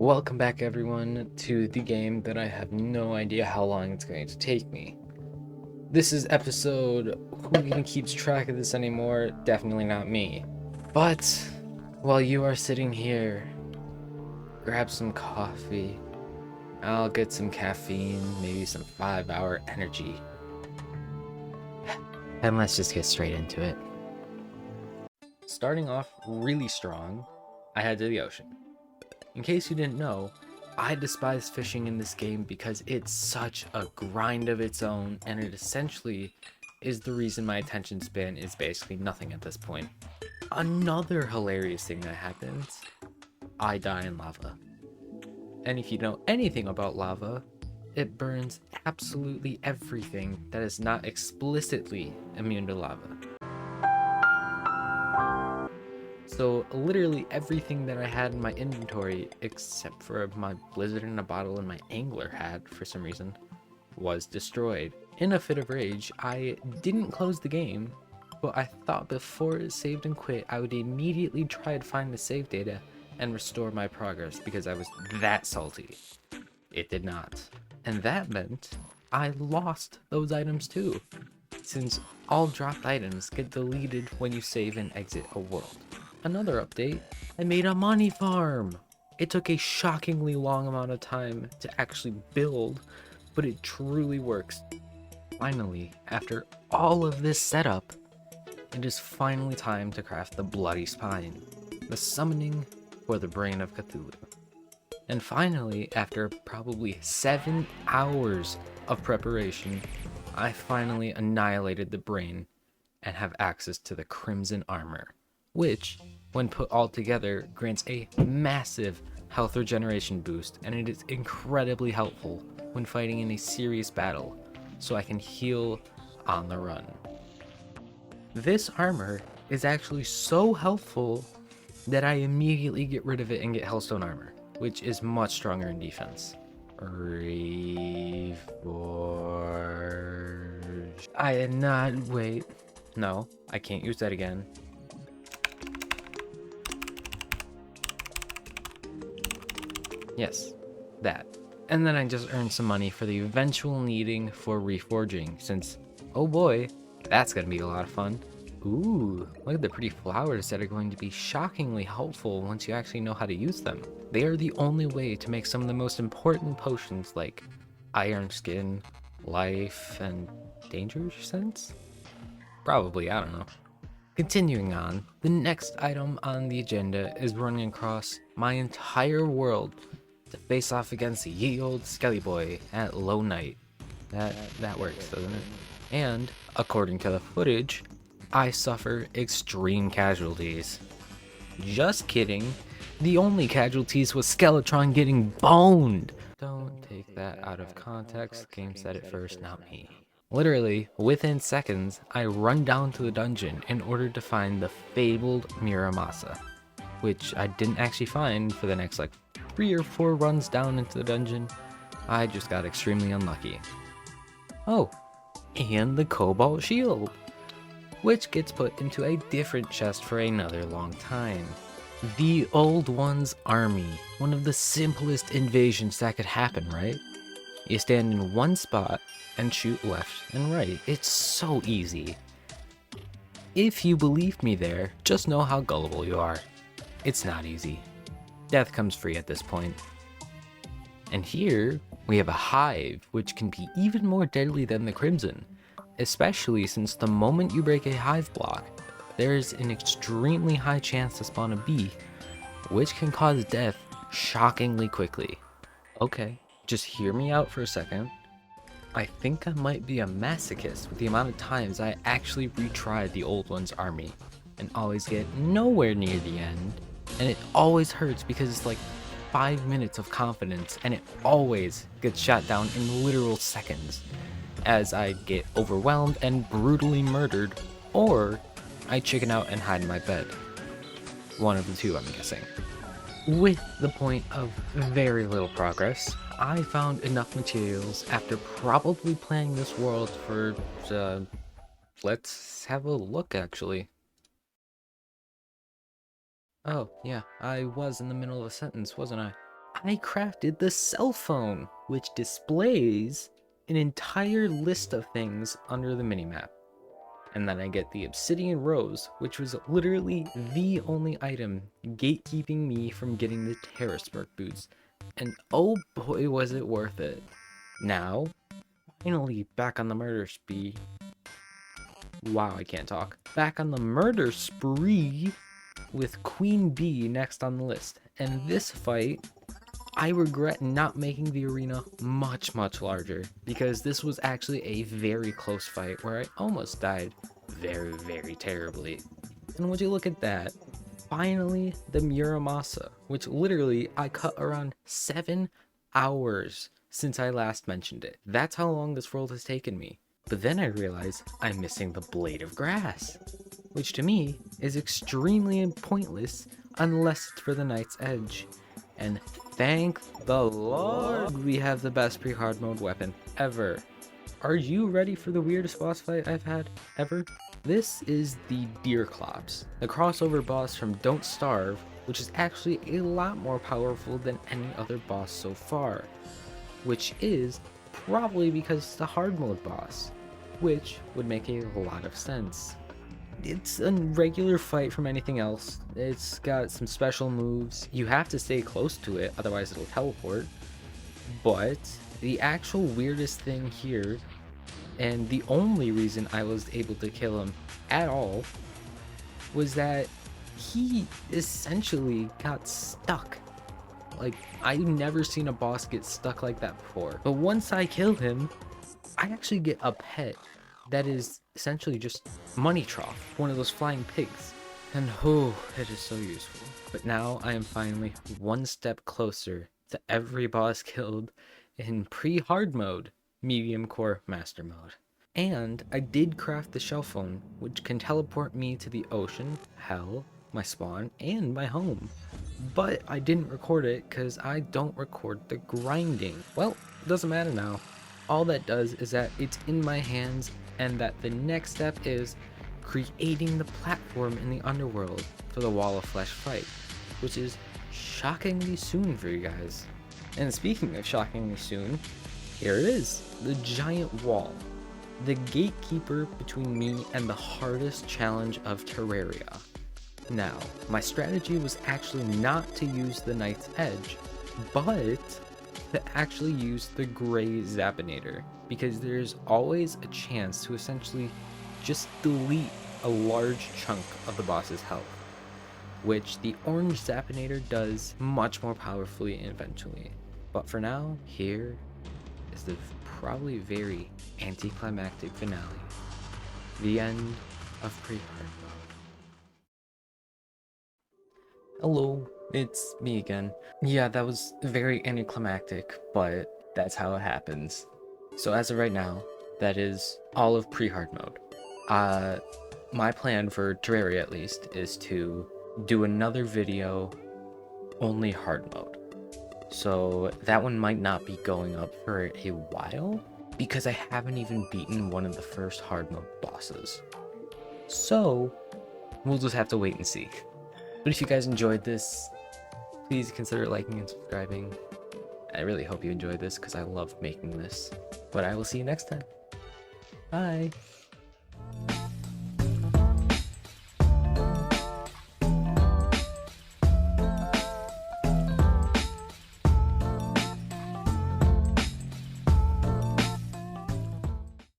Welcome back everyone to the game that I have no idea how long it's going to take me. This is episode, who even keeps track of this anymore? Definitely not me. But while you are sitting here, grab some coffee. I'll get some caffeine, maybe some 5-hour energy. And let's just get straight into it. Starting off really strong, I head to the ocean. In case you didn't know, I despise fishing in this game because it's such a grind of its own, and it essentially is the reason my attention span is basically nothing at this point. Another hilarious thing that happens, I die in lava. And if you know anything about lava, it burns absolutely everything that is not explicitly immune to lava. So literally everything that I had in my inventory, except for my blizzard in a bottle and my angler hat for some reason, was destroyed. In a fit of rage, I didn't close the game, but I thought before it saved and quit, I would immediately try to find the save data and restore my progress because I was that salty. It did not. And that meant I lost those items too, since all dropped items get deleted when you save and exit a world. Another update, I made a money farm! It took a shockingly long amount of time to actually build, but it truly works. Finally, after all of this setup, it is finally time to craft the Bloody Spine, the summoning for the Brain of Cthulhu. And finally, after probably 7 hours of preparation, I finally annihilated the brain and have access to the Crimson Armor, which, when put all together, grants a massive health regeneration boost, and it is incredibly helpful when fighting in a serious battle, so I can heal on the run. This armor is actually so helpful that I immediately get rid of it and get Hellstone armor, which is much stronger in defense. Reforge. I did not wait. No, I can't use that again. Yes, that. And then I just earned some money for the eventual needing for reforging, since, oh boy, that's gonna be a lot of fun. Ooh, look at the pretty flowers that are going to be shockingly helpful once you actually know how to use them. They are the only way to make some of the most important potions like Iron Skin, Life, and Danger Sense? Probably, I don't know. Continuing on, the next item on the agenda is running across my entire world to face off against the ye old Skelly Boy at low night. That works, doesn't it? And, according to the footage, I suffer extreme casualties. Just kidding. The only casualties was Skeletron getting boned. Don't take that out of context. The game said it first, not me. Literally, within seconds, I run down to the dungeon in order to find the fabled Muramasa, which I didn't actually find for the next like 3 or 4 runs down into the dungeon. I just got extremely unlucky. Oh, and the Cobalt Shield, which gets put into a different chest for another long time. The Old One's army, one of the simplest invasions that could happen, right? You stand in one spot and shoot left and right. It's so easy. If you believe me there, just know how gullible you are. It's not easy. Death comes free at this point. And here, we have a hive, which can be even more deadly than the Crimson, especially since the moment you break a hive block, there is an extremely high chance to spawn a bee, which can cause death shockingly quickly. Okay, just hear me out for a second. I think I might be a masochist with the amount of times I actually retried the Old One's army and always get nowhere near the end, and it always hurts because it's like 5 minutes of confidence and it always gets shot down in literal seconds as I get overwhelmed and brutally murdered, or I chicken out and hide in my bed. One of the two, I'm guessing. With the point of very little progress, I found enough materials after probably playing this world for, let's have a look actually. Oh, yeah, I was in the middle of a sentence, wasn't I? I crafted the cell phone, which displays an entire list of things under the minimap. And then I get the obsidian rose, which was literally the only item gatekeeping me from getting the Terraria boots. And oh boy, was it worth it. Now, finally back on the murder spree. Wow, I can't talk. Back on the murder spree with Queen Bee next on the list. And this fight, I regret not making the arena much larger, because this was actually a very close fight where I almost died very terribly. And would you look at that, finally the Muramasa, which literally I cut around 7 hours since I last mentioned it. That's how long this world has taken me. But then I realize I'm missing the blade of grass, which to me is extremely pointless unless it's for the Knight's Edge. And thank the Lord we have the best pre-hard mode weapon ever. Are you ready for the weirdest boss fight I've had ever? This is the Deerclops, the crossover boss from Don't Starve, which is actually a lot more powerful than any other boss so far, which is probably because it's the hard mode boss, which would make a lot of sense. It's a regular fight from anything else. It's got some special moves. You have to stay close to it, otherwise it'll teleport. But the actual weirdest thing here, and the only reason I was able to kill him at all, was that he essentially got stuck. Like, I've never seen a boss get stuck like that before. But once I kill him, I actually get a pet that is essentially just money trough, one of those flying pigs. And oh, it is so useful. But now I am finally one step closer to every boss killed in pre-hard mode, medium core master mode. And I did craft the shell phone, which can teleport me to the ocean, hell, my spawn, and my home. But I didn't record it because I don't record the grinding. Well, it doesn't matter now. All that does is that it's in my hands, and that the next step is creating the platform in the underworld for the Wall of Flesh fight, which is shockingly soon for you guys. And speaking of shockingly soon, here it is, the giant wall, the gatekeeper between me and the hardest challenge of Terraria. Now, my strategy was actually not to use the Knight's Edge, but to actually use the Gray Zappinator, because there's always a chance to essentially just delete a large chunk of the boss's health, which the Orange Zappinator does much more powerfully and eventually. But for now, here is the probably very anticlimactic finale, the end of pre-hard mode. Hello, it's me again. Yeah, that was very anticlimactic, but that's how it happens. So as of right now, that is all of pre-hard mode. My plan for Terraria at least is to do another video only hard mode. So that one might not be going up for a while because I haven't even beaten one of the first hard mode bosses. So we'll just have to wait and see. But if you guys enjoyed this, please consider liking and subscribing. I really hope you enjoyed this because I love making this. But I will see you next time. Bye!